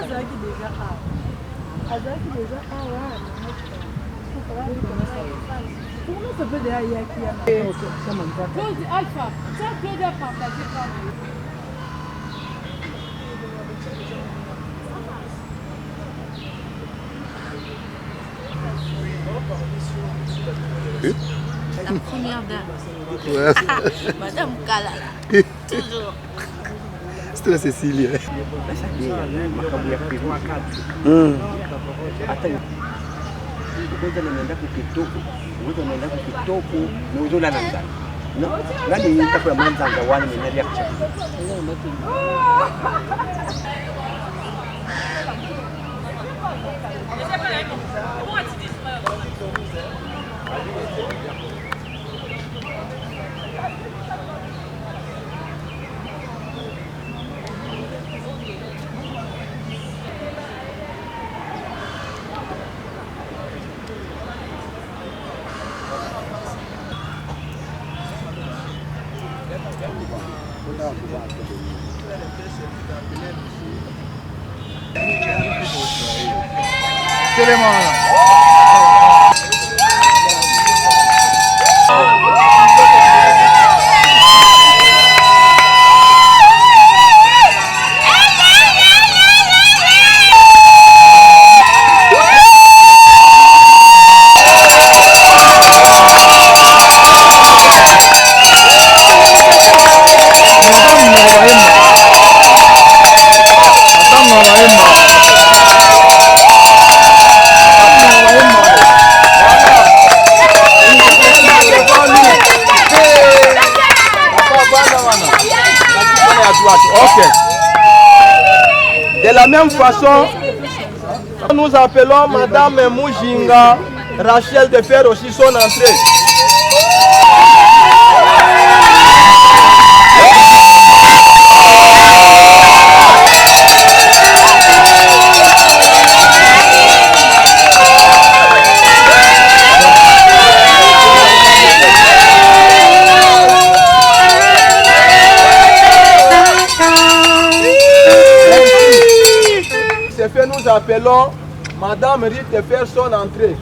Comment ça peut déjà y acquérir? Alpha, ça peut déjà partager par vous. La première dame. Ouais. Madame Kalala. Toujours. C'était la Cécilie. De la même façon, nous appelons Madame Moujinga Rachel de faire aussi son entrée. C'est fait, nous appelons Madame Rite de faire son entrée.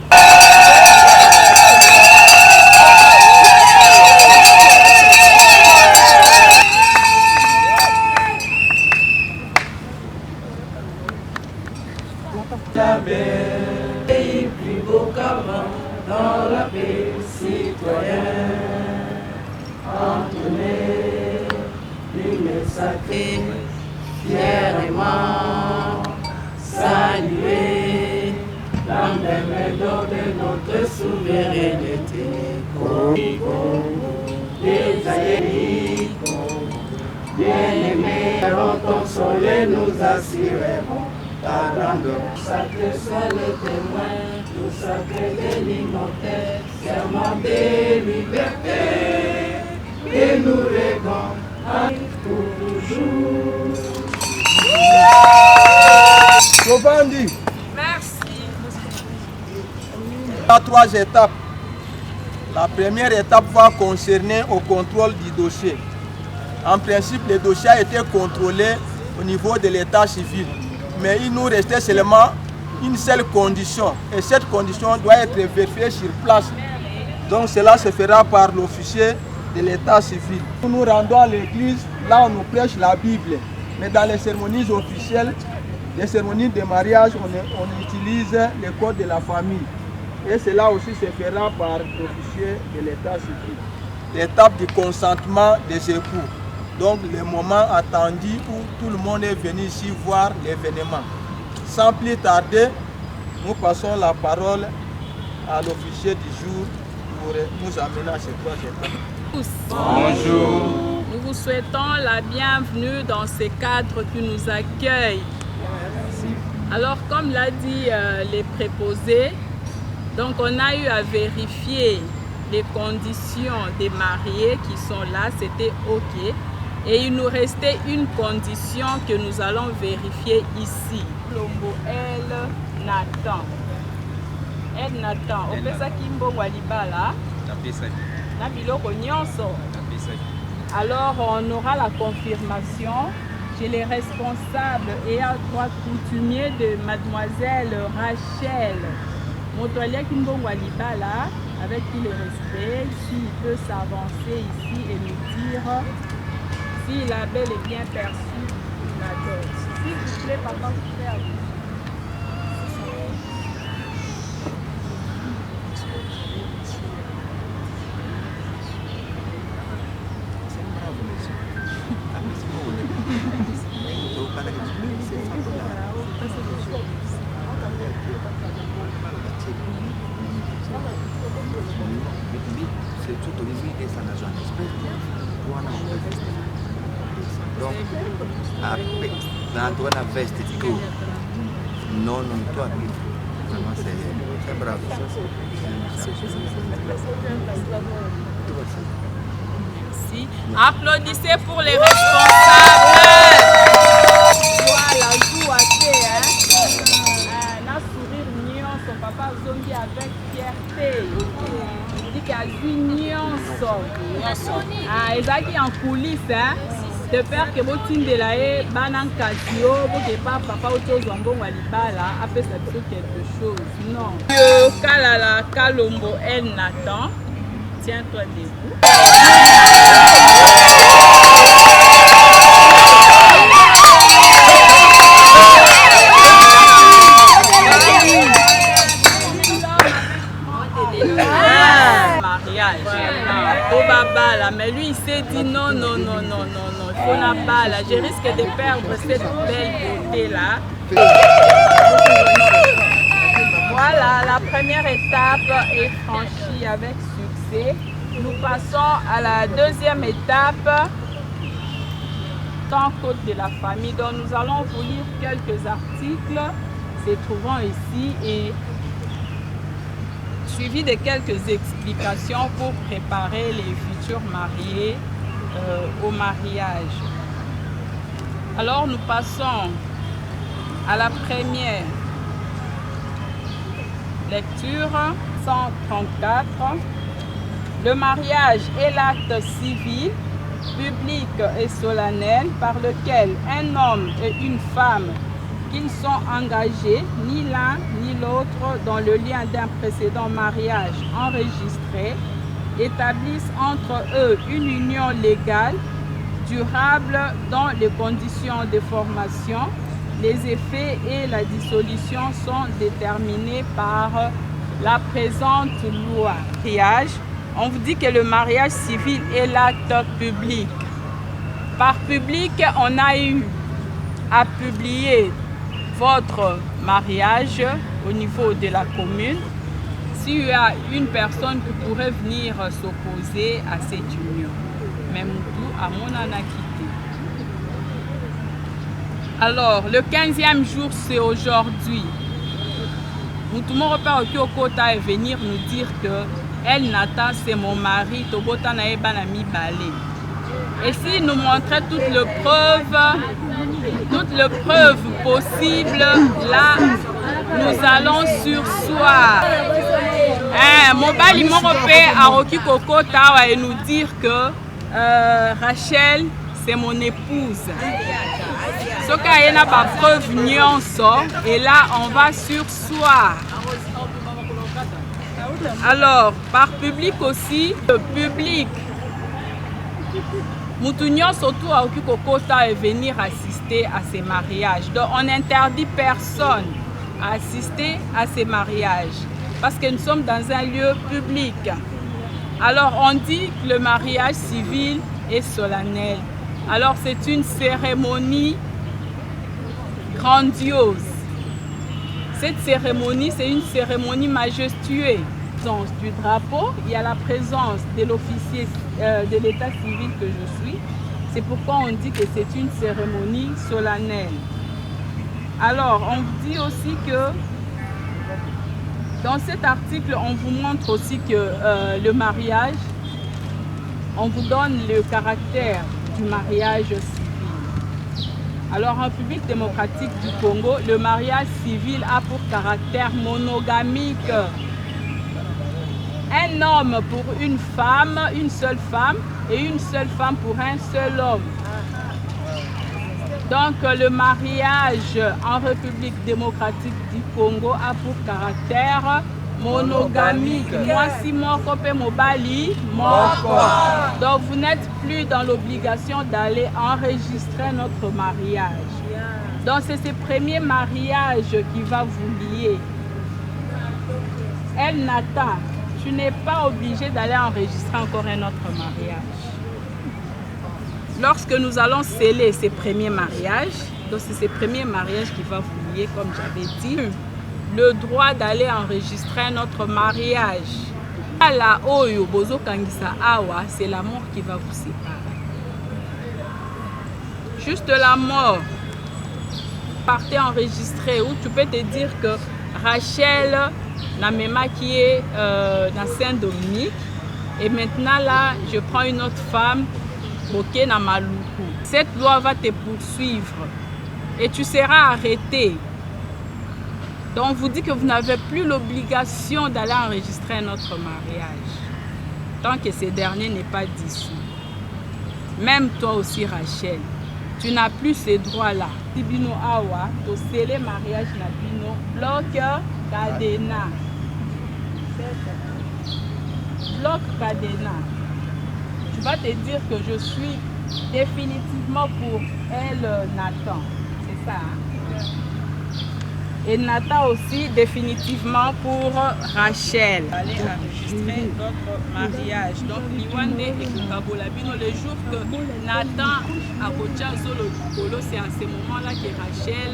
Pays plus beau qu'avant, dans la paix citoyenne, entonné, l'hymne sacré, fièrement salué, l'emblème d'or de notre souveraineté. Congo, des aïeux, bien-aimés, ton soleil nous assurerons. Ta grandeur, sacré soit le témoin, tout sacré de l'immortel, serment de liberté, et nous régons pour toujours. Giovanni, Merci. il y a 3 étapes. La première étape va concerner au contrôle du dossier. En principe, le dossier a été contrôlé au niveau de l'état civil. Mais il nous restait seulement une seule condition. Et cette condition doit être vérifiée sur place. Donc cela se fera par l'officier de l'état civil. Nous nous rendons à l'église, là on nous prêche la Bible. Mais dans les cérémonies officielles, les cérémonies de mariage, on utilise le code de la famille. Et cela aussi se fera par l'officier de l'état civil. L'étape du consentement des époux. Donc le moment attendu où tout le monde est venu ici voir l'événement. Sans plus tarder, nous passons la parole à l'officier du jour pour nous amener à ces 3 étapes. Bonjour. Nous vous souhaitons la bienvenue dans ce cadre qui nous accueille. Alors comme l'a dit les préposés, donc on a eu à vérifier les conditions des mariés qui sont là, c'était OK. Et il nous restait une condition que nous allons vérifier ici. Lombo El Nathan. El Nathan. On fait ça Kimbo Walibala. Alors on aura la confirmation chez les responsables et à droit coutumier de mademoiselle Rachel Motolia Kimbongo Alibala, avec tout le respect, s'il peut s'avancer ici et nous dire s'il a bel et bien perçu la dot. S'il vous plaît, papa, vous pouvez avoir. Donc, la veste, non, toi, vraiment, c'est bravo. Merci. Applaudissez pour les responsables. Voilà, joue à un sourire mignon, son papa zombie avec fierté. Il dit qu'il y a une nuance. Ezaki en coulisses, de faire que vous tindez là et banan casio, vous que pas papa auto zombon walibala, après ça peut quelque chose. Non. Kalala Kalombo El Nathan, tiens-toi debout. Mais lui il s'est dit non, il faut la balle, je risque de perdre cette belle beauté là. Voilà, la première étape est franchie avec succès. Nous passons à la deuxième étape, temps côte de la famille. Donc nous allons vous lire quelques articles se trouvant ici et suivi de quelques explications pour préparer les futurs mariés au mariage. Alors nous passons à la première lecture, 134. Le mariage est l'acte civil, public et solennel par lequel un homme et une femme qui ne sont engagés ni l'un ni l'autre dans le lien d'un précédent mariage enregistré établissent entre eux une union légale, durable dans les conditions de formation. Les effets et la dissolution sont déterminés par la présente loi. On vous dit que le mariage civil est l'acte public. Par public, on a eu à publier votre mariage au niveau de la commune. S'il y a une personne qui pourrait venir s'opposer à cette union, même tout à mon anakité. Alors, le 15e jour, c'est aujourd'hui. Nous tout le monde repart au Kota et venir nous dire que El Nathan, c'est mon mari, Tobota Naebanami Balé. Et s'il nous montrait toutes les preuves possibles, là, nous allons sursoir. Mon bali moropé a Roki Kokota et nous dire que Rachel, c'est mon épouse. Ce qu'il y a pas preuve nyonso, et là, on va sursoir. Alors, par public aussi, le public. Moutounion surtout à Okikokota et venir assister à ces mariages. Donc on n'interdit personne à assister à ces mariages parce que nous sommes dans un lieu public. Alors on dit que le mariage civil est solennel. Alors c'est une cérémonie grandiose. Cette cérémonie, c'est une cérémonie majestueuse. Du drapeau, il y a la présence de l'officier de l'état civil que je suis. C'est pourquoi on dit que c'est une cérémonie solennelle. Alors, on vous dit aussi que dans cet article, on vous montre aussi que le mariage, on vous donne le caractère du mariage civil. Alors, en République démocratique du Congo, le mariage civil a pour caractère monogamique. Un homme pour une seule femme, et une seule femme pour un seul homme. Donc le mariage en République démocratique du Congo a pour caractère monogamique. Moi si moko pe mobali moko. Donc vous n'êtes plus dans l'obligation d'aller enregistrer notre mariage. Donc c'est ce premier mariage qui va vous lier. Elle Nathan, tu n'es pas obligé d'aller enregistrer encore un autre mariage. Lorsque nous allons sceller ces premiers mariages, donc c'est ces premiers mariages qui vont vous lier, comme j'avais dit, le droit d'aller enregistrer un autre mariage. La oyo bozo kangisa awa, c'est la mort qui va vous séparer. Juste la mort. Partez enregistrer, où tu peux te dire que Rachel n'a même qui est dans Saint-Dominique, et maintenant là, je prends une autre femme. Cette loi va te poursuivre et tu seras arrêté. Donc on vous dit que vous n'avez plus l'obligation d'aller enregistrer un autre mariage tant que ce dernier n'est pas dissous. Même toi aussi Rachel, tu n'as plus ces droits-là. Tibino awa, to scellé mariage na bino, bloc cadena. Bloc cadena. Tu vas te dire que je suis définitivement pour elle, Nathan. C'est ça. Hein? Et Nathan aussi définitivement pour Rachel. Allez enregistrer notre mariage. Donc, Liwande et Kukabolabino, le jour que Nathan a Kochazolo, c'est à ce moment-là que Rachel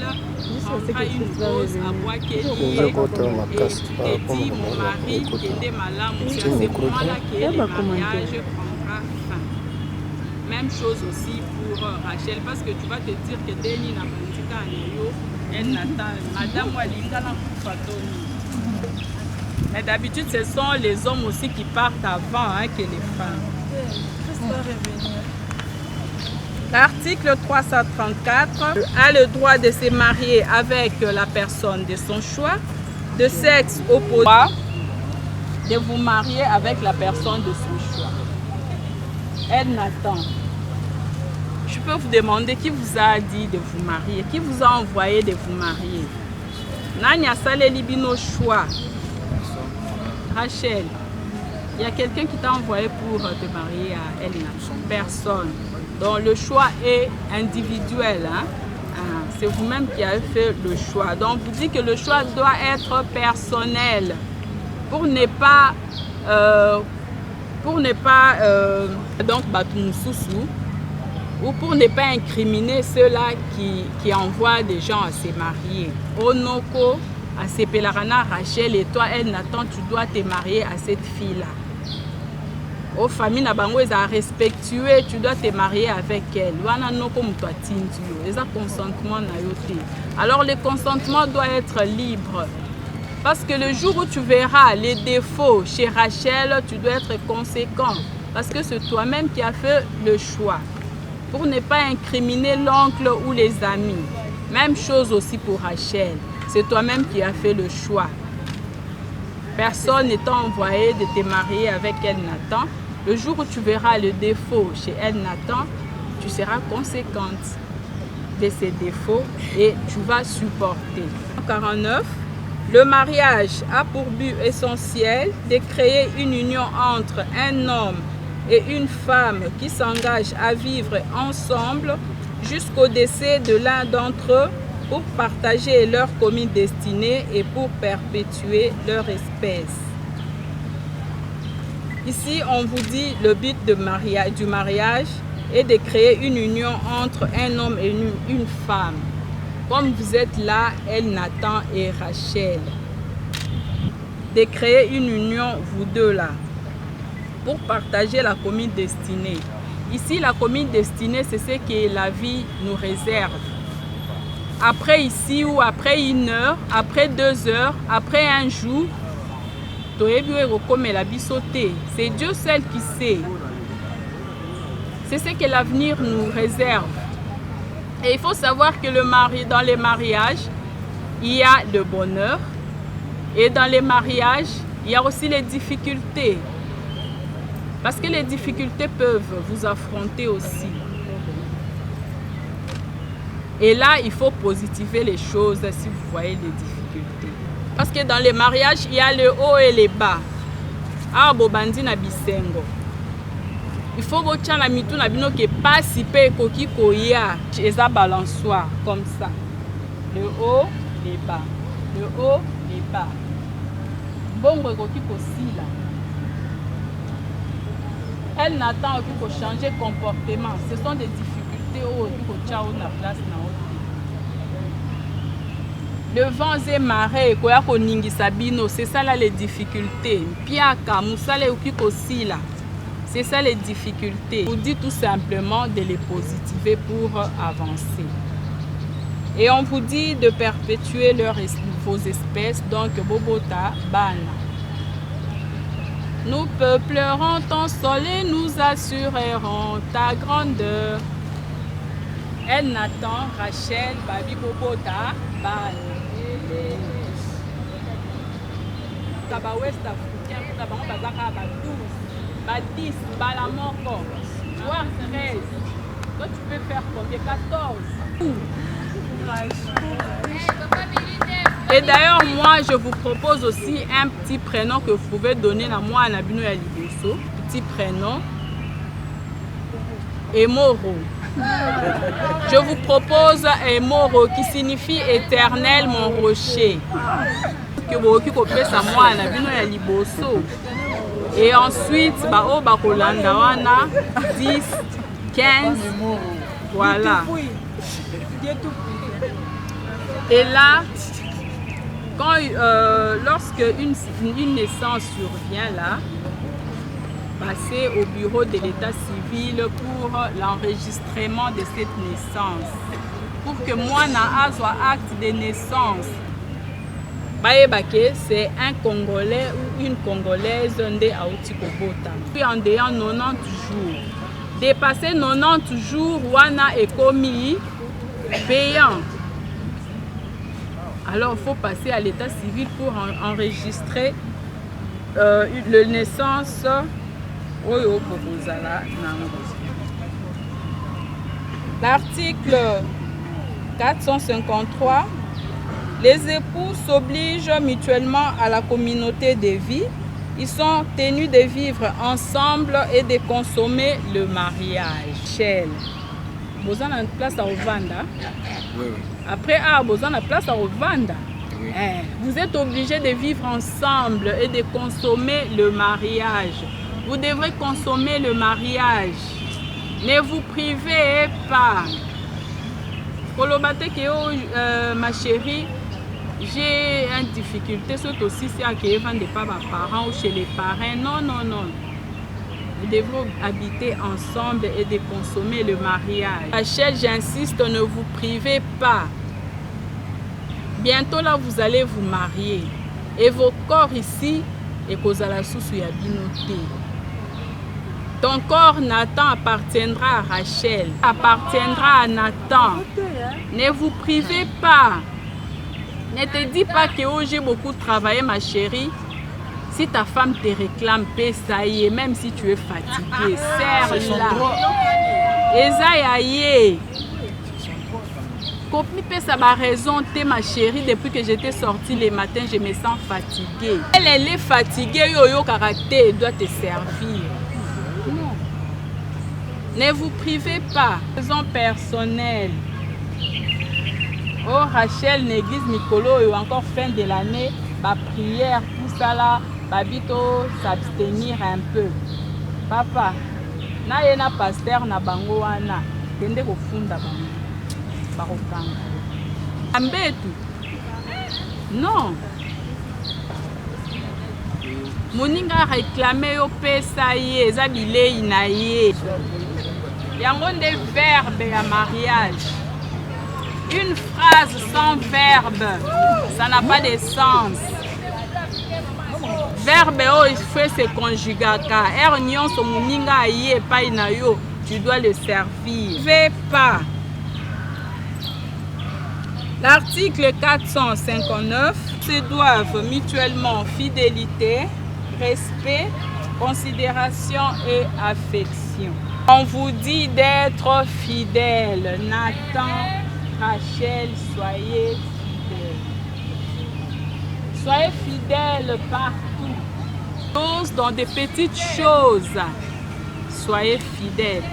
prendra une pause à Bois-Kelly et dit mon mari qui était malade. C'est à ce moment-là que le mariage prendra fin. Même chose aussi pour Rachel, parce que tu vas te dire que Denis n'a pas dit qu'à Néo, elle n'attend, Madame Walinga n'a pas donné. Mais d'habitude, ce sont les hommes aussi qui partent avant que les femmes. L'article 334 a le droit de se marier avec la personne de son choix, de sexe opposé, de vous marier avec la personne de son choix. Elle n'attend. Je peux vous demander qui vous a dit de vous marier, qui vous a envoyé de vous marier. Nanya Salé Libino choix. Rachel, il y a quelqu'un qui t'a envoyé pour te marier à Elna. Personne. Donc le choix est individuel. Hein? C'est vous-même qui avez fait le choix. Donc vous dites que le choix doit être personnel pour ne pas donc Batumususu, ou pour ne pas incriminer ceux-là qui envoient des gens à se marier. Onoko, à Sepelarana, Rachel et toi, elle Nathan, tu dois te marier à cette fille-là. Aux familles Nabango, ils ont respectué, tu dois te marier avec elle. Alors le consentement doit être libre. Parce que le jour où tu verras les défauts chez Rachel, tu dois être conséquent. Parce que c'est toi-même qui as fait le choix. Pour ne pas incriminer l'oncle ou les amis. Même chose aussi pour Rachel. C'est toi-même qui as fait le choix. Personne n'est envoyé de te marier avec El Nathan. Le jour où tu verras le défaut chez El Nathan, tu seras conséquente de ces défauts et tu vas supporter. 49. Le mariage a pour but essentiel de créer une union entre un homme et une femme qui s'engagent à vivre ensemble jusqu'au décès de l'un d'entre eux pour partager leur commune destinée et pour perpétuer leur espèce. Ici, on vous dit le but du mariage est de créer une union entre un homme et une femme. Comme vous êtes là, El Nathan et Rachel. De créer une union, vous deux là, pour partager la commune destinée. Ici, la commune destinée, c'est ce que la vie nous réserve. Après ici ou après 1 heure, après 2 heures, après un jour, c'est Dieu seul qui sait. C'est ce que l'avenir nous réserve. Et il faut savoir que dans les mariages, il y a le bonheur. Et dans les mariages, il y a aussi les difficultés. Parce que les difficultés peuvent vous affronter aussi. Et là, il faut positiver les choses si vous voyez les difficultés. Parce que dans les mariages, il y a le haut et les bas. Ah, bobandi na bisengo. Il faut que tu aies mitou na bino que pas si peu koki koya. Et ça balançoire comme ça. Le haut, les bas. Le haut, les bas. Bon, koki kosi là. Elle n'attend qu'il faut changer comportement. Ce sont des difficultés où il faut changer la place. Le vent est maré, c'est ça là les difficultés. C'est ça les difficultés. On dit tout simplement de les positiver pour avancer. Et on vous dit de perpétuer vos espèces, donc Bobota, Bana. Nous peuplerons ton sol et nous assurerons ta grandeur. Elle Nathan, Rachel, Babi Bobota, Bana. Taba ouest africain, taba on bazaka ba 12, ba 10, ba la mort, voire 13. Toi tu peux faire combien? 14. Et d'ailleurs moi je vous propose aussi un petit prénom que vous pouvez donner à moi à Nabino Yaliboso. Petit prénom. Emoro. Je vous propose Emoro qui signifie éternel mon rocher. Et ensuite, 10, 15, voilà. Et là, quand, lorsque une naissance survient là, passer au bureau de l'état civil pour l'enregistrement de cette naissance. Pour que moi, na soit acte de naissance. C'est un Congolais ou une Congolaise de Aouti Kobota. Puis en dehors 90 jours. Dépasser 90 jours, Wana est commis payant. Alors il faut passer à l'état civil pour enregistrer le naissance. L'article 453, les époux s'obligent mutuellement à la communauté de vie. Ils sont tenus de vivre ensemble et de consommer le mariage. Vous avez une place à Ovanda. Oui, oui. Après, vous avez une place à Ovanda. Oui. Vous êtes obligés de vivre ensemble et de consommer le mariage. Vous devrez consommer le mariage. Ne vous privez pas. Ma chérie, j'ai une difficulté, surtout aussi si elle ne dépend pas mes parents ou chez les parents. Non, non, non. Vous devrez habiter ensemble et de consommer le mariage. Rachel, j'insiste, ne vous privez pas. Bientôt là, vous allez vous marier. Et vos corps ici, et qu'aux ala sous yabinoté. Ton corps, Nathan, appartiendra à Rachel, appartiendra à Nathan. Ne vous privez pas. Ne te dis pas que oh, j'ai beaucoup travaillé, ma chérie. Si ta femme te réclame, ça y est, même si tu es fatiguée, serre-la. Esaïe. Copie ça ma raison, t'es ma chérie, depuis que j'étais sortie les matins, je me sens fatiguée. Elle est fatiguée, yo caractère, elle doit te servir. Non. Ne vous privez pas. Raison personnelle. Oh Rachel, l'église Mikolo et encore fin de l'année, ma prière, tout ça là, babito s'abstenir un peu. Papa, na yena pasteur na bango wana, tende ko funda bango. Barokanga. Ambetu. Non. Moninga réclamé au pesa ye, zabile inaye. Yango des verbes à mariage. Une phrase sans verbe, ça n'a pas de sens. Verbe oh, il faut se conjuguer. Ernion so moninga ye pa inayo, tu dois le servir. Fais pas. L'article 459 se doivent mutuellement fidélité, respect, considération et affection. On vous dit d'être fidèle. Nathan, Rachel, soyez fidèles. Soyez fidèles partout. Dans des petites choses, soyez fidèles.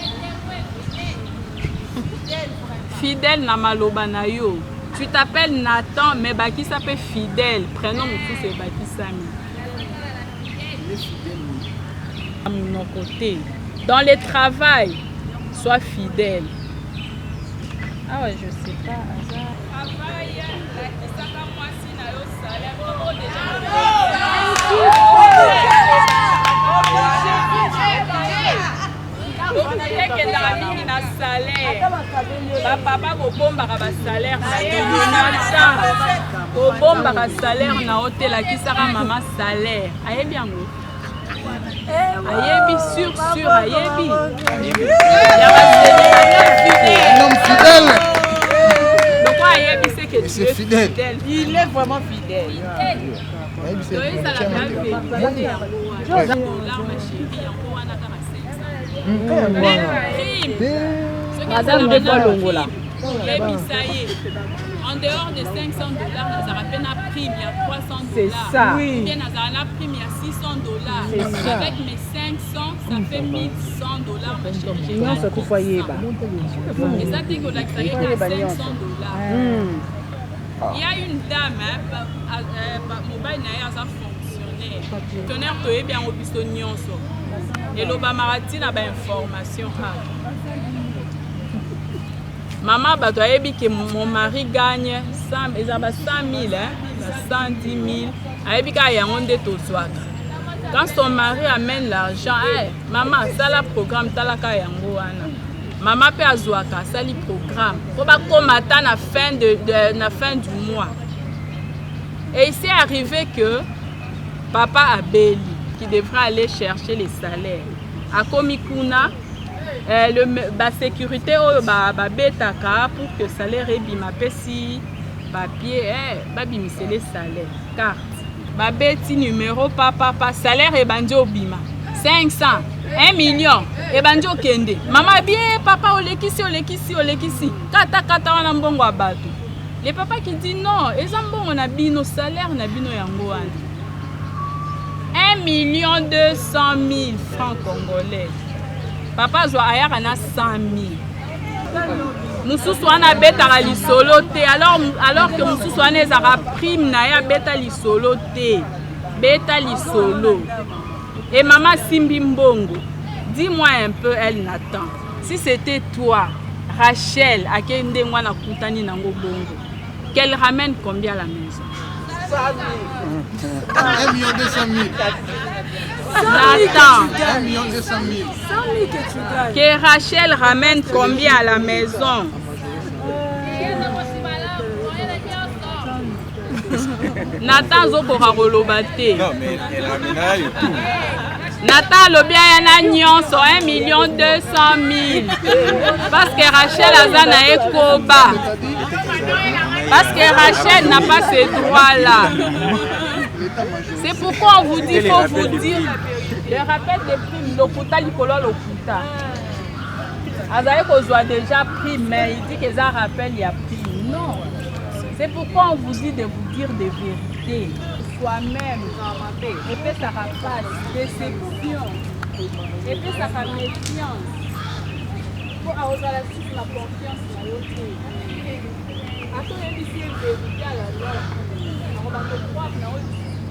Fidèle na maloba na yo. Tu t'appelles Nathan, mais Baki s'appelle fidèle. Prénom tout c'est Baki Sami. À mon côté. Dans le travail, sois fidèle. Ah ouais, je sais pas. Papa bombaka ba salaire bombaka salaire na hôtel akisaka mama salaire ayebi yango ayebi sur ayebi Un homme fidèle. donc ayebi c'est que tu es fidèle. Il est vraiment fidèle. Madame de Bolongola. En dehors de 500 $, nous avons fait la prime, il y a 300 $. C'est ça. Oui. Bien, nous avons la prime, il y a 600 $. Avec mes 500, ça fait 1100 $, ma chérie. Non, c'est pour foyer. Et ça, c'est qu'on a créé à 500 $. Il y a une dame, mobile n'a pas fonctionné. Tonnerre, tu es bien au pistonnion. Et l'Obama n'a pas d'information. Maman, tu as dit que mon mari gagne 100 000, 110 000. Quand son mari amène l'argent, hey, maman, ça la programme, ça la kayangoana. Maman peut avoir ça le programme. Pour pas comme à la fin du mois. Et il s'est arrivé que papa Abeli, qui devrait aller chercher les salaires, à Komikuna, la sécurité betaka pour que le salaire ait bima pesi papier babimisi les salaires carte babeti numéro papa salaire et banjo bima 500 1 million et banjo kende maman bien papa olekisi kata wana mbongo abatu le papa qui dit non ezambongo na bino salaire na bino yango wana 1 200 000 francs congolais. Papa Zoa ayaka na 100 000. Mususu wana betaka lisolo te alors que mususu wana ezaka prime na ya beta lisolo te. Beta lisolo. Et maman Simbi Mbongo, dis-moi un peu elle Nathan. Si c'était toi, Rachel, akende mwana kutani nango bongo, qu'elle ramène combien à la maison? 1 200 000. Nathan, 1 200 000. que Rachel ramène combien à la maison? Nathan zokora kolobate. Non, mais elle ramènera le tout. Nathan lobia yana nyonso 1 200 000. Parce que Rachel azana ekoba. Parce que Rachel n'a pas ces droits-là. C'est pourquoi on vous dit, il faut vous dire, le rappel des primes, l'okuta likolo l'okuta. Azaye kozwa déjà prime, mais il dit que ça rappelle il y a prime. Non. C'est pourquoi on vous dit de vous dire des vérités. Soi-même, et puis ça rapace, déception, et puis ça fait méfiance. Il faut avoir la confiance dans l'autre. Attends, il y a ici une vérité à la loi. On va te croire, mais on va te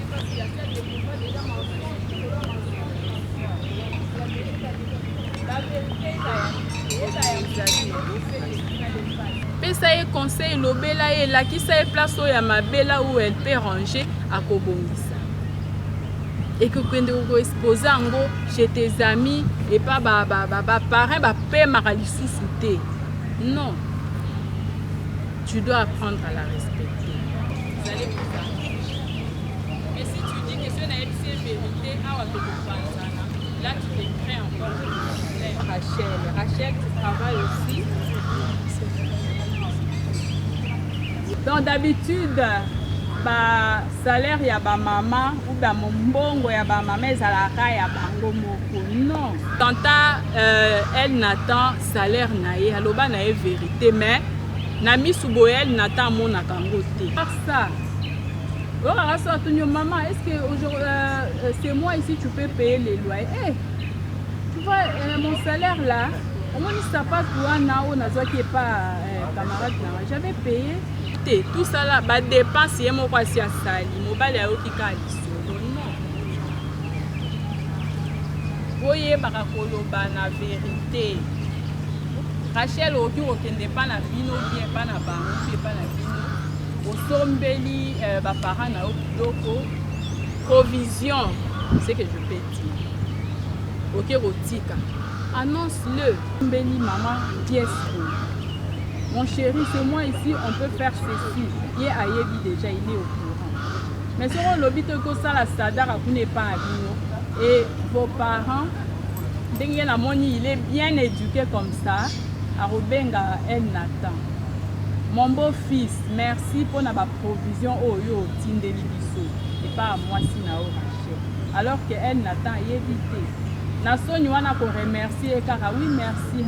parce qu'il y a certaines fois déjà la vérité, pesa ye conseil lobela ye lakisa ye place oyo ya mabela où elle peut ranger akobongisa et que kwende ko exposer yango chez tes amis et pas parents bapemaka lisusu te. Non, tu dois apprendre à la respecter. Vous allez vous arranger. Mais si tu dis que ce n'est pas une vérité, là tu te crées encore le problème. Rachel, tu travailles aussi. Donc d'habitude, salaire ya ba maman ou ba mbongo ya ba maman ezalaka ya bango moko. Non. Tanta elle Nathan salaire na ye aloba na ye vérité mais Nami Souboel Nathan Mona Kangote. Par ça, maman, est-ce que c'est moi ici, tu peux payer les loyers? Hey, tu vois, mon salaire là, au moins ça pas toi, qui est pas camarade, j'avais payé. Tout ça là, bah dépense, et moi si à sali, mobile est au Kikali. Voyez, barakoloba na vérité. Rachel oki okende pa na bino bien pa na bango pa na bino. Osombeli ba parents na okidoko. Provision, c'est que je peux dire. Ok rotika. Annonce-le. Osombeli maman pièce. Mon chéri, c'est moi ici, on peut faire ceci. Il est aïebi déjà, il est au courant. Mais si on l'obite que ça la sadar vous n'est pas à bino. Et vos parents, il est bien éduqué comme ça. Arobenga El Nathan. Mon beau-fils, merci pour la provision au yo Tindelibiso. Et pas à moi si na Rachel. Alors que El Nathan est évité. Nason Yuana pour remercier car oui merci.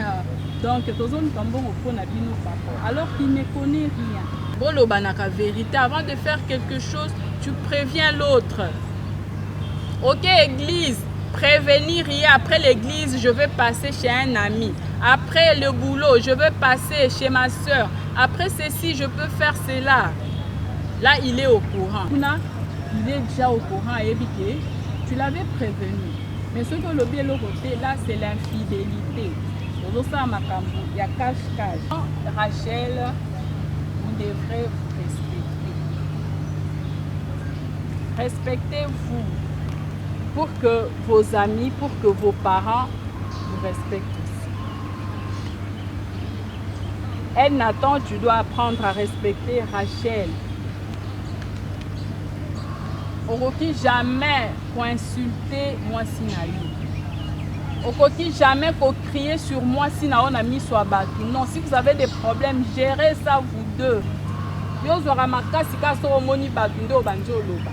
Donc tozon kambon au fond bino papa. Alors qu'il ne connaît rien. Bolo banaka vérité. Avant de faire quelque chose, tu préviens l'autre. Ok, église, prévenir hier, après l'église, je vais passer chez un ami. Après le boulot, je vais passer chez ma soeur. Après ceci, je peux faire cela. Là, il est au courant. Il est déjà au courant et tu l'avais prévenu. Mais ce que le bien le côté, là, c'est l'infidélité. Il y a cache-cache. Rachel, vous devrez vous respecter. Respectez-vous. Pour que vos amis, pour que vos parents vous respectent aussi. Elle Nathan, tu dois apprendre à respecter Rachel. On ne jamais pour insulter moi si naïe. On ne jamais pour crier sur moi si on a mis soit battu. Non, si vous avez des problèmes, gérez ça vous deux. Yo zora makasi kaso omoni badundo banjo loba.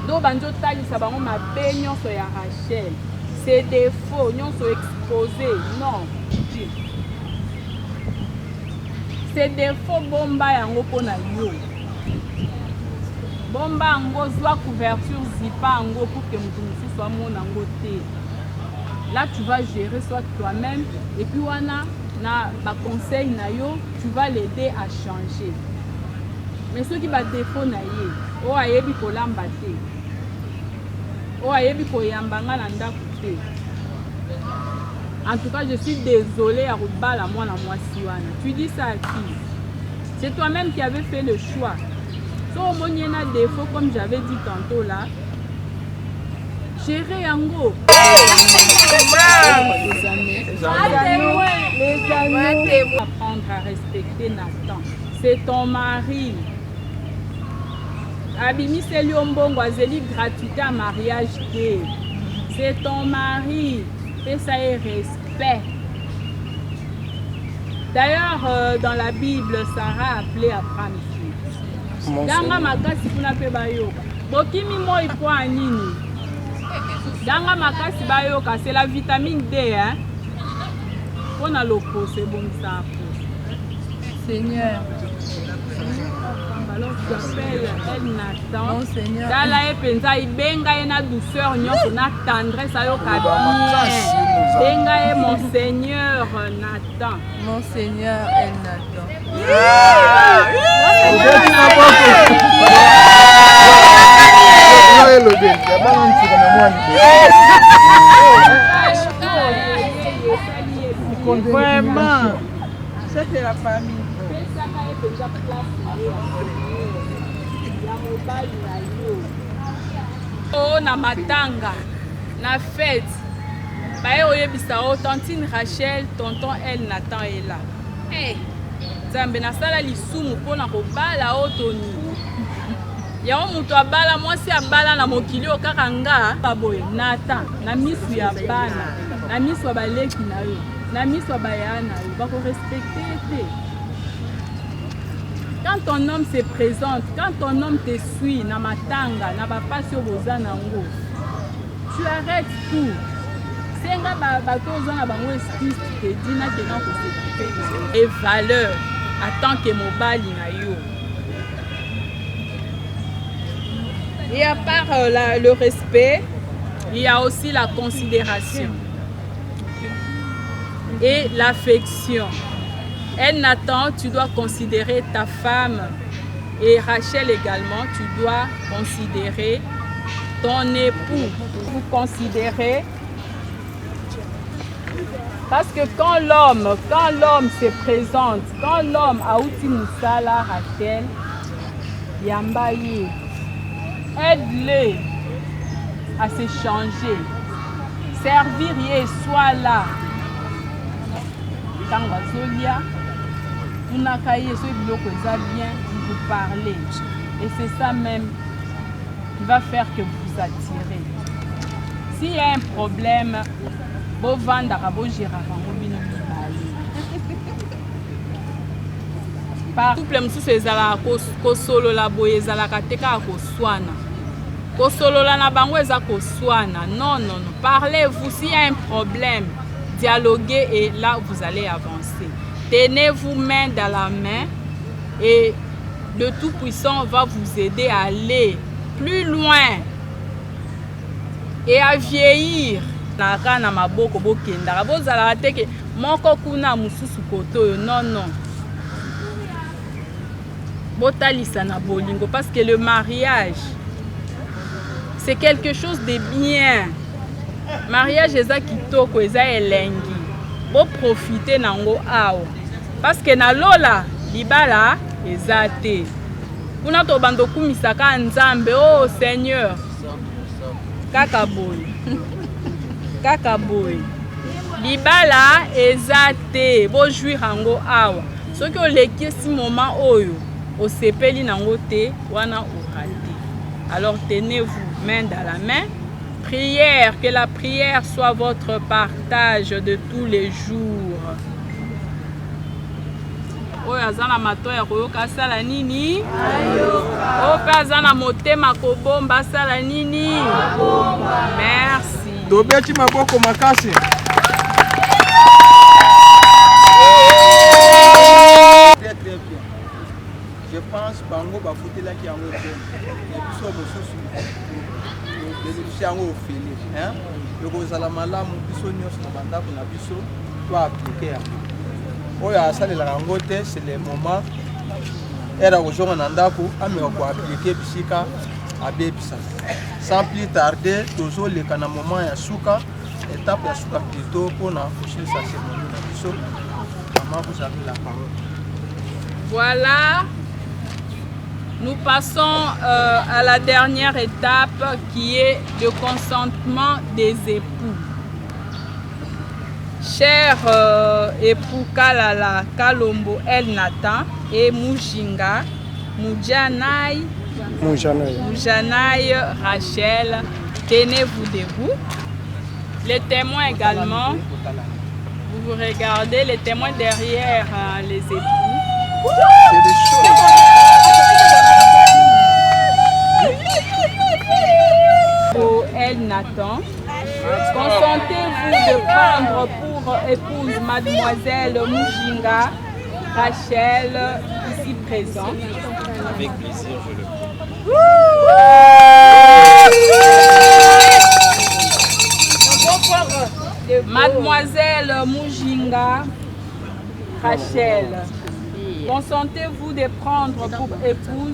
Do banjo tali sabango mabe nyonso ya Rachel. Ses défauts nyonso exposés. Non. Ses défauts bomba yango pona yo. Bomba yango zwa couverture zipa yango pour que mutu soit mon yango te. Là tu vas gérer soit toi-même et puis wana na ba conseil na yo, tu vas l'aider à changer. Mais ceux qui va défaut na ye, o ayebi ko lamba te. O ayebi ko yambanga na ndako te. En tout cas, je suis désolée à Roubala, moi, la moisiwana. Tu dis ça à qui? C'est toi-même qui avais fait le choix. Si au moins il y a des défauts, comme j'avais dit tantôt là, gérer en gros. Les amis, apprendre à respecter Nathan. C'est ton mari. Abimi Seliombongo Azeli gratuité à mariage gay. C'est ton mari. Et ça est respect. D'ailleurs, dans la Bible, Sarah a appelé Abraham ici. Danga makasi kuna pe bayoka. Bokimi moi kwa anini. Danga makasi bayoka, c'est la vitamine D, hein. On a l'oppo, c'est bon ça. Seigneur. Alors tu appelles El Nathan. Mon Seigneur. Dala e penza ibenga ena douceur nyonso na tendresse ayo kabien. Benga e mon Seigneur Nathan. Mon Seigneur El Nathan. Vraiment, c'est la famille. Oh, na matanga, na fête. Baye oyebisa o tantine Rachel, tonton El Nathan est là. Hey, Zambe na sala lisumu pona ko bala o toni. Ya o mutu abala mwasi abala na mokili o kakanga baboye Nathan na misu ya bana, na misu ya baleki na yo, na misu ya bayana yo, ba ko respecter. Quand ton homme se présente, quand ton homme te suit, na matanga, na bapasio bozanango, tu arrêtes tout. Senga bato ozana bango excuse te dit na tena ko s'occuper et valeur. en tant que mobali na yo. Et à part le respect, il y a aussi la considération et l'affection. Nathan, tu dois considérer ta femme, et Rachel également, tu dois considérer ton époux. Vous considérez, parce que quand l'homme se présente, quand l'homme a outi Moussala, Rachel, Yambaye, aide-les à se changer, servir et soit là. Quand Vazolia, vous n'accueillez ce bloc bien, vous parlez. Et c'est ça même qui va faire que vous attirez. S'il y a un problème, vous vendez à vos gérants, par exemple, si c'est la solo la boye la kateka koswana. Kosolo la na bango eza koswana. Non, non, non. Parlez-vous s'il y a un problème. Dialoguez et là vous allez avancer. Tenez-vous main dans la main et le Tout-Puissant va vous aider à aller plus loin et à vieillir. Non, non. Parce que le mariage, c'est quelque chose de bien. Mariage eza kitoko eza elengi. Bo profiter nango awa. Parce que na lola libala eza te. Kuna to bando kumisaka nzambe oh Seigneur. Kaka boy. Kaka boy. Libala eza te. Bo jouir nango awa. Soki oleki si moment oyo osepeli nango te wana okate. Alors tenez-vous main dans la main. Prière, que la prière soit votre partage de tous les jours. Oyazana matoya koyoka sala nini? Ope azana motema kobomba sala nini? Merci. Dobeti maboko makasi. Très bien. Je pense bango ba futela ki yango te. Et puis so bosusu. Les gens ont fait, hein? Le Rosala Malamu, Bissonios, Nabanda, pour la Bisso, doit appliquer. Oh, ça, les rangotes, c'est le moment. Elle a rejoint un andako, à me appliquer, Bissika, à Bébissa. Sans plus tarder, toujours les canaux moment et à Souka, étape à Souka plutôt pour n'enfoucher sa cérémonie. Bisso, maman, vous avez la parole. Voilà. Nous passons à la dernière étape qui est le consentement des époux. Chers époux Kalala, Kalombo, El Nathan et Mujinga, Mujanaï, Rachel, tenez-vous debout. Les témoins également, vous regardez les témoins derrière les époux. C'est des choses. El Nathan, consentez-vous de prendre pour épouse mademoiselle Mujinga Rachel, ici présente? Avec plaisir, je le fais. Mademoiselle Mujinga Rachel, consentez-vous de prendre pour époux,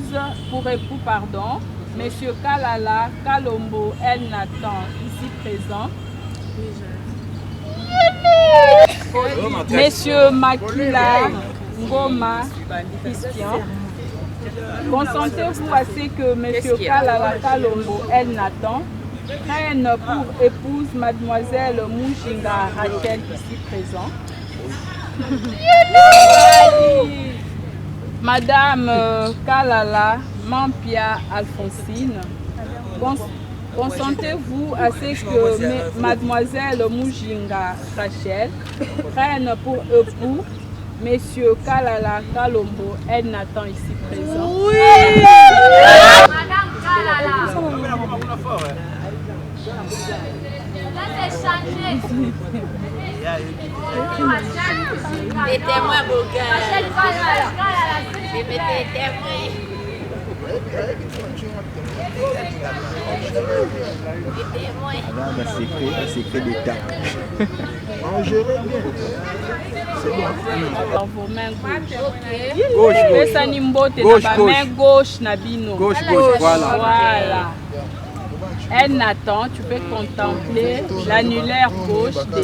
Monsieur Kalala, Kalombo, El Nathan, ici présent. Monsieur Makila, Ngoma, Christian. Consentez-vous à ce que Monsieur Kalala, Kalombo, El Nathan prenne pour épouse Mademoiselle Mujinga Rachel, ici présent. Madame Kalala Mampia Alphonsine, consentez-vous à ce que Mademoiselle Mujinga Rachel prenne pour époux Monsieur Kalala Kalombo El Nathan ici présent? Oui! Madame Kalala. Là, c'est changé. Les témoins, beau gars. Les témoins. Un secret d'État. Dans vos mains gauche. Main gauche, Nabino. Gauche, voilà. Voilà. Elle Nathan, tu peux contempler l'annulaire gauche de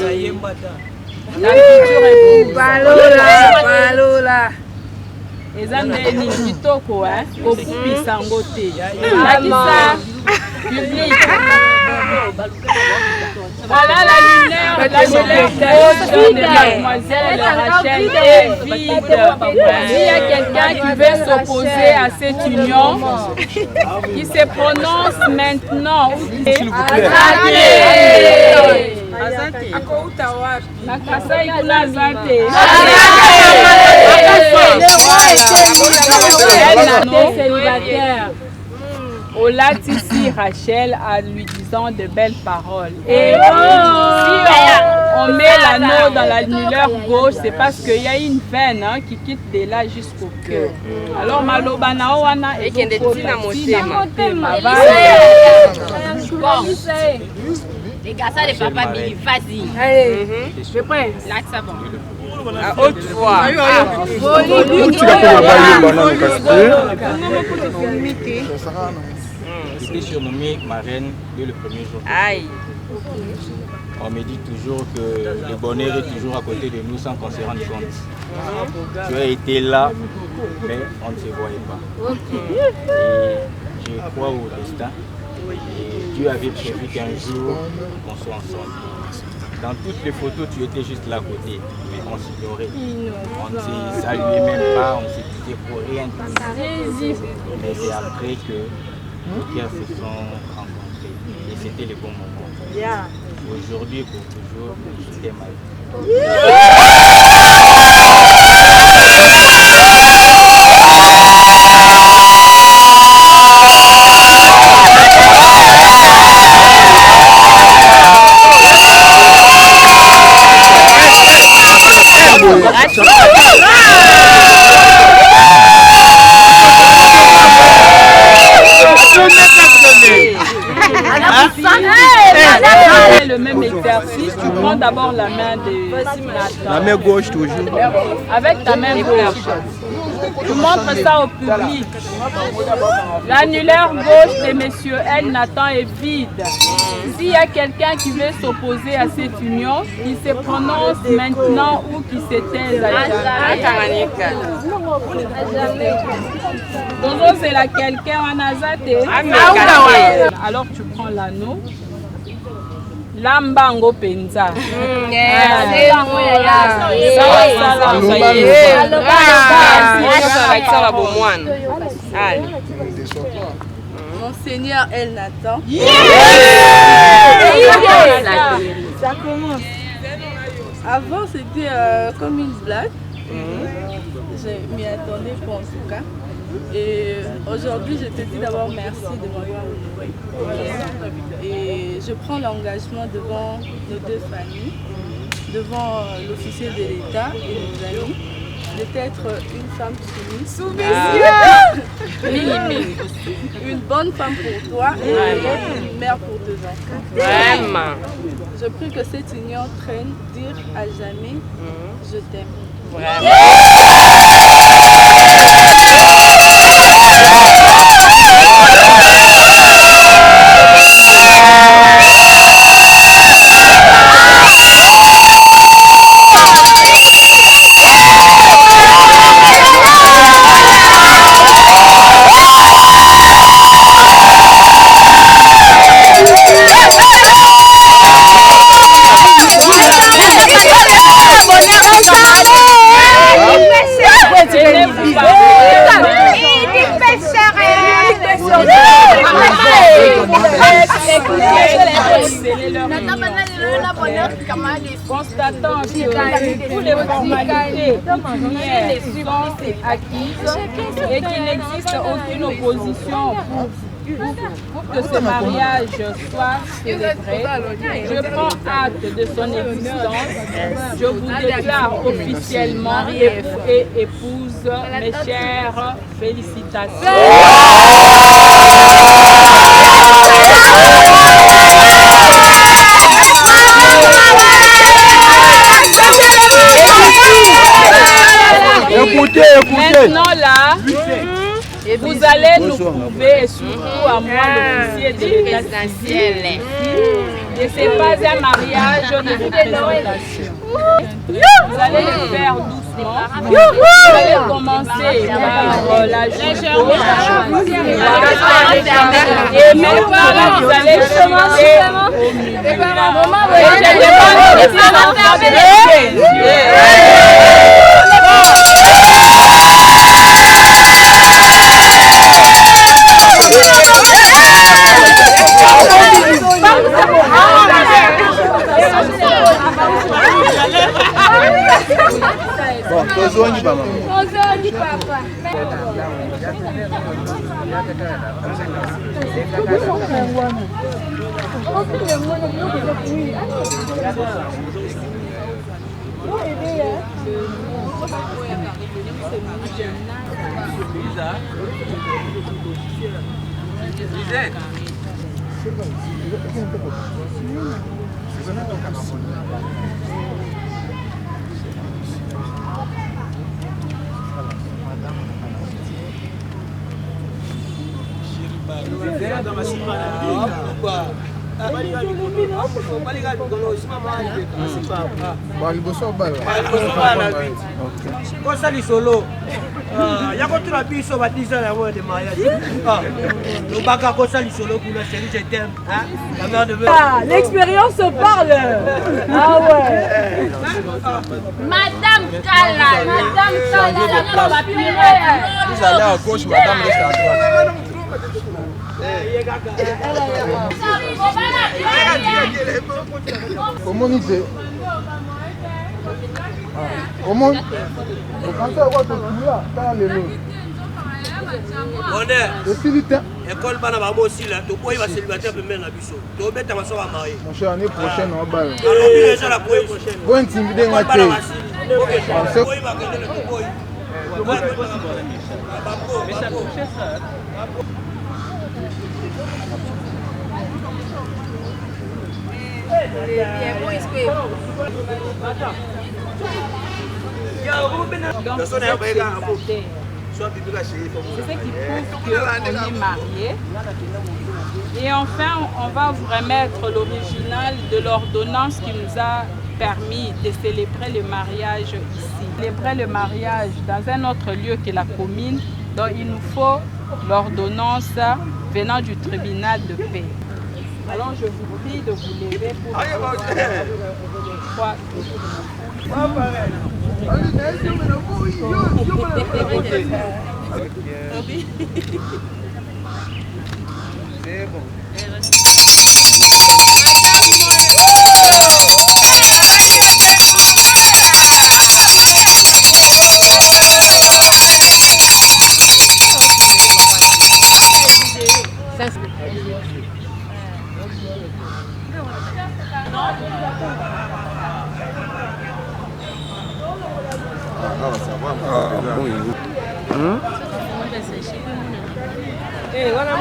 la culture est Balola. eza ndeni kitoko kopupisa yango te lakisa public. Voilà l'annulaire gauche de mademoiselle Rachel est vide. S'il y a quelqu'un qui veut s'opposer à cette union, qui se prononce maintenant. S'il vous plaît. Olatisi Rachel en lui disant de belles paroles. Et si on met l'anneau dans l'annulaire gauche, c'est parce qu'il y a une veine qui quitte de là jusqu'au cœur. Alors Malobana Owana et Les gars, ça, les papas, vas-y. Allez, je prends. Là, ça va. haute voix. J'étais surnommée ma reine dès le premier jour. Aïe. On me dit toujours que le bonheur est toujours à côté de nous sans qu'on se rende compte. Tu as été là, mais on ne se voyait pas. Et je crois au destin. Et Dieu avait prévu qu'un jour on soit ensemble. Dans toutes les photos, tu étais juste là à côté, mais on s'ignorait. On ne s'est salué même pas, on ne s'est quitté pour rien. Mais c'est après que nos cœurs se sont rencontrés. Et c'était le bon moment. Aujourd'hui et pour toujours, je t'aime ma vie. Le même exercice, tu prends d'abord la main de Nathan. La main gauche toujours. Avec ta main gauche. Tu montres ça au public. L'annulaire gauche de Monsieur L. Nathan est vide. S'il y a quelqu'un qui veut s'opposer à cette union, il se prononce maintenant ou qui se taise à jamais. Donc c'est là quelqu'un en azate. Alors tu prends l'anneau. Lambango penza. Monseigneur El Nathan. Ça commence. Avant c'était comme une blague. Je m'y attendais pas en tout cas. Et aujourd'hui, je te dis d'abord merci de m'avoir honoré. Et je prends l'engagement devant nos deux familles, devant l'officier de l'État et nos amis, d'être une femme soumise, une bonne femme pour toi et une mère pour tes enfants. Vraiment. Je prie que cette union traîne, dire à jamais, je t'aime. Constatant que toutes les formalités sont acquises et qu'il n'existe aucune opposition pour Pour que ce mariage soit célébré, je prends acte de son existence. Je vous déclare officiellement époux et épouse, mes chères félicitations. Écoutez. Maintenant là, vous allez nous prouver, et surtout à moi, l'officier de l'état civil, et c'est pas un mariage de représentation. Vous allez le faire doucement. Vous allez commencer par la juge. Et maintenant, vous allez chanter au milieu. Et je demande Bon, besoin du maman. L'expérience se parle. Ah ouais. Madame Kala, Vous allez à gauche, madame reste à droite. Comment on dit? Comment? Quand ça va te couler là, t'as les lots. École bana babo aussi là, to boy va célibataire peut mettre na biso. To beta maso va marier. Mon cher, l'année prochaine on va. Alors déjà la prochaine. Go intimider moi té. Boy va gagner le boy. Mais ça touche ça. C'est ce qui prouve qu'on est mariés. Et enfin, on va vous remettre l'original de l'ordonnance qui nous a permis de célébrer le mariage ici. Célébrer le mariage dans un autre lieu que la commune, donc il nous faut l'ordonnance venant du tribunal de paix. Alors je vous prie de vous lever pour C'est bon.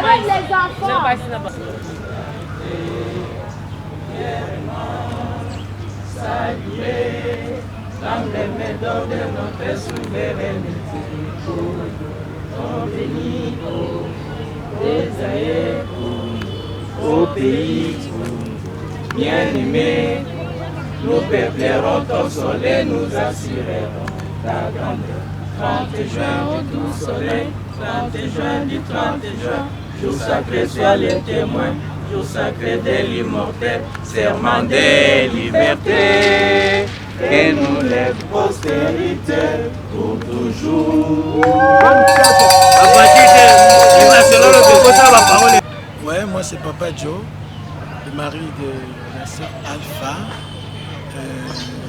Avec les enfants. Saluer, l'emblémaire de notre souveraineté. On bénit des aïeux au pays bien-aimé. Nous peuplerons ton soleil, nous assurerons ta grandeur. 30 juin au doux soleil, 30 juin du 30 juin, jour sacré soit les témoins, jour sacré de l'immortel, serment de liberté, et nous les postérités pour toujours. Ouais, moi c'est Papa Joe, le mari de la sœur Alpha,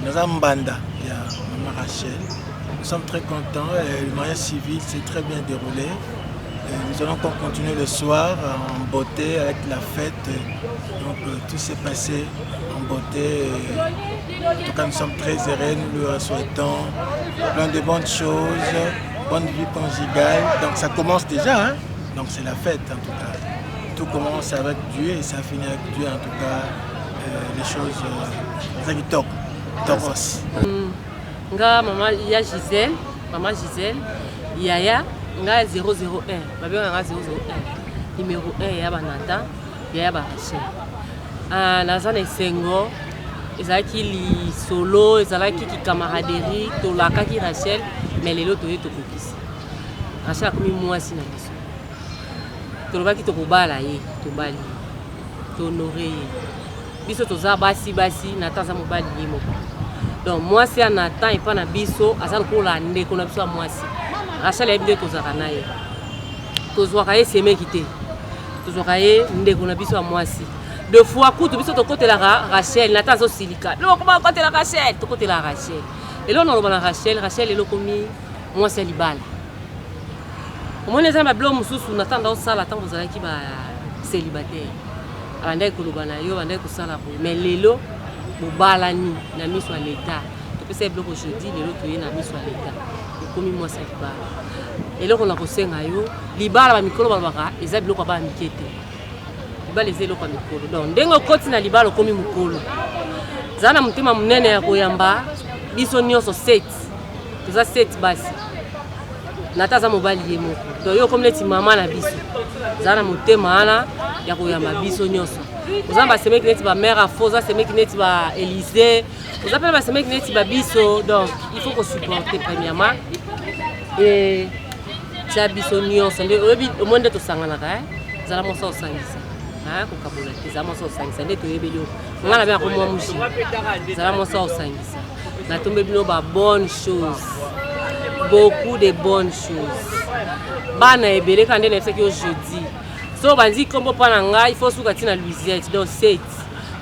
Nazambanda, il y a Maman Rachel. Nous sommes très contents, le mariage civil s'est très bien déroulé. Nous allons encore continuer le soir en beauté avec la fête. Donc tout s'est passé en beauté. En tout cas, nous sommes très heureux. Nous leur souhaitons plein de bonnes choses, bonne vie conjugale. Donc ça commence déjà, hein? Donc c'est la fête en tout cas. Tout commence avec Dieu et ça finit avec Dieu en tout cas. Les choses, ça qui toquent. Nga maman il y a Gisèle, Yaya, nga 001, babe nga 001. Numéro 1 ya banata, ya ba Rachel. Naza na Sengo, ezalaki li solo, ezalaki ki camaraderie, to laka ki Rachel, mais lelo to yeto kokisi. Rachel a komi mwasi na biso. To lobaki to kobala ye, to bali. To honorer ye. Biso toza basi Nathan za mobali ye moko. Donc moi c'est Nathan et pas na biso azal ko la ndeko na biso mwasi. Rachel ebinde tozaka na ye. Tozwaka ye seme kité. Tozwaka ye ndeko na biso mwasi. Deux fois kutu biso to côté la Rachel Nathan zo silika. Non comment côté la Rachel, to côté la Rachel. Et là on a Rachel est komi mwasi libala. Au moins les gens ba blo mususu Nathan dans sala tant vous allez ki ba célibataire. Bandai kolobana yo bandai kosala ko mais lelo bobalani na miso ya l'état to pesa bloc aujourd'hui lelo to ye na miso ya l'état komi moi ça libala eloko na kosenga yo libala ba mikolo balobaka eza biloko ba mikete libala ezelo kwa mikolo donc ndengo koti na libala komi mukolo zana mutima munene ya koyamba biso nyonso 7 toza 7 basi nataza mobali ye moko donc yo comme leti mama na biso zana mutema ana ya koyamba biso nyonso ozamba semeki neti ba mère afoza semeki neti ba Élysée ozapela ba semeki neti ba biso donc il faut qu'on supporter premièrement et ça biso nyonso nde oyebi au monde to sangana ka zala mosa osangisa ko kabola zala mosa osangisa nde to yebeli ngala ba ko mo mushi zala mosa osangisa na tombe bino ba bonne chose beaucoup de bonnes choses bana ebele quand on fait que jeudi so bandi kombo pana nga il faut suka tina Louisette donc 7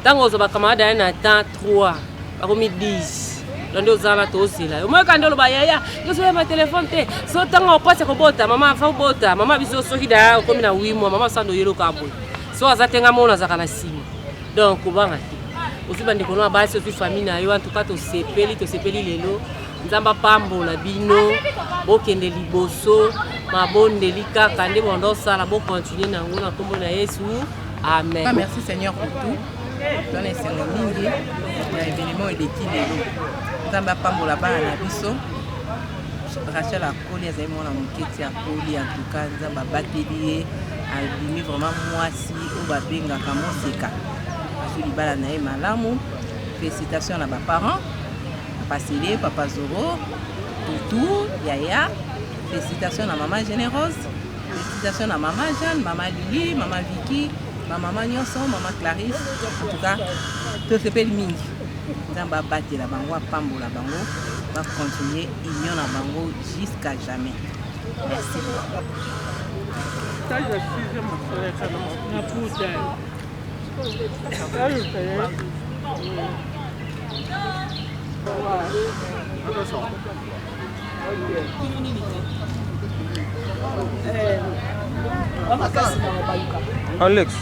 tango zo ba camarade na temps 3 akomi 10 donc ozala to osila moi quand on ba yaya yo so ma téléphone te so tango opasa ko bota mama fa bota mama biso so kida komi na 8 mois mama sando yelo ka boy so azatenga mona zakana sima donc obanga te oziba ndeko na basi ozi famille na yo en tout cas to sepeli lelo nzamba pambola bino bokende liboso mabondeli kaka nde bondo sala bo continuer nango na kombo na Yesu amen. Merci Seigneur pour tout. Dans les seigneurs mingi ya événement eleki lelo nzamba pambola bana na biso Rachel akoli azali mwana moketi akoli en tout cas nzamba bateli ye abimi vraiment mwasi oyo babengaka moseka azo libala na ye malamu. Félicitations na baparents Pasile, Papa Zoro, Toutou, Yaya. Félicitations à Maman Généreuse. Félicitations à Maman Jeanne, Maman Lili, Maman Vicky, Maman Nyonson, Maman Clarisse. En tout cas, tout ce pays mingi. Nous allons battre la bango, pambo la bango. On va continuer union la bango jusqu'à jamais. Merci. Alex.